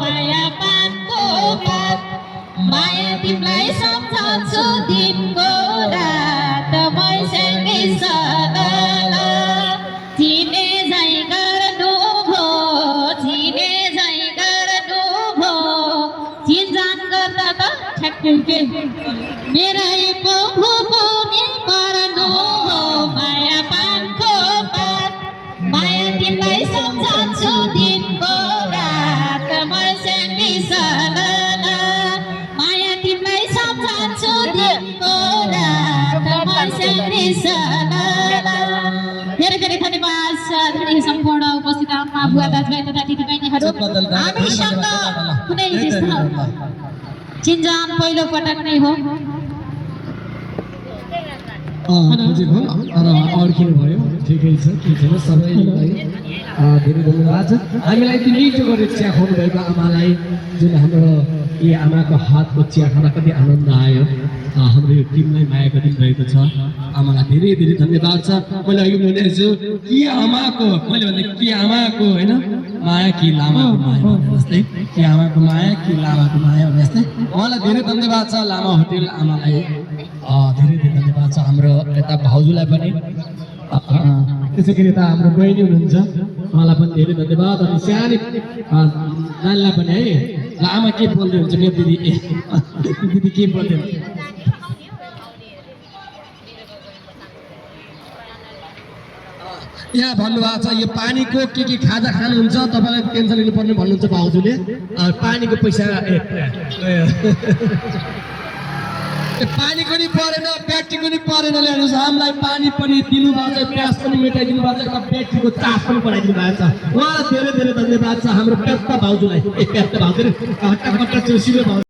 माया पानको पात माया तिमीलाई सम्झन्छु दिनको रात मैसँगै सदा चिने झै गर्नु भो चिने झै गर्नु भो चिन्जान गर्दा त ठ्याक्कै मेरै पो भूमि पर्नु भो माया पानको पात माया तिमीलाई सम्झन्छु दिनको रात मैसँगै सदा माया तिमीलाई सम्झन्छु दिनको रात मैसँगै सदा धेरै धेरै धन्यवाद धेरै सम्पूर्ण उपस्थित आमा बुवा दाजुभाइ तथा दिदीबहिनीहरू हामीसँग कुनै त्यस्तो चिन्जान पहिलो पटक नै हो बुझेको अड्किनु भयो ठिकै छ के छैन सबैलाई धेरै धन्यवाद छ हामीलाई यति मिठो गरेर चिया खुवाउनु भएको आमालाई जुन हाम्रो यी आमाको हातको चिया खाँदा कति आनन्द आयो हाम्रो यो टिमलाई माया गरिरहेको छ आमालाई धेरै धेरै धन्यवाद छ मैले अघि भनेको छु कि आमाको मैले भने कि आमाको होइन माया कि लामाको माया जस्तै कि आमाको माया कि लामाको माया भने जस्तै उहाँलाई धेरै धन्यवाद छ लामा होटेल आमालाई धेरै धेरै धन्यवाद छ हाम्रो यता भाउजूलाई पनि त्यसै गरी यता हाम्रो बहिनी हुनुहुन्छ उहाँलाई पनि धेरै धन्यवाद अनि सानो नानीलाई पनि है ल आमा के बोल्दै हुन्छ मेरो दिदी दिदी के बोल्दै हुन्छ यहाँ भन्नुभएको छ यो पानीको के खाजा खानुहुन्छ तपाईँलाई टेन्सन लिनुपर्ने भन्नुहुन्छ भाउजूले पानीको पैसा पानीको नि परेन ब्याट्रीको नि परेन ल्याउनुहोस् हामीलाई पानी पनि दिनुभएको छ प्यास पनि मेटाइदिनु भएको छ एउटा ब्याट्रीको चार्ज पनि बनाइदिनु भएको छ उहाँलाई धेरै धेरै धन्यवाद छ हाम्रो प्याप्पा भाउजूलाई प्याप्पा भाउजू हट्टा खट्टा चोसिलो भाउजू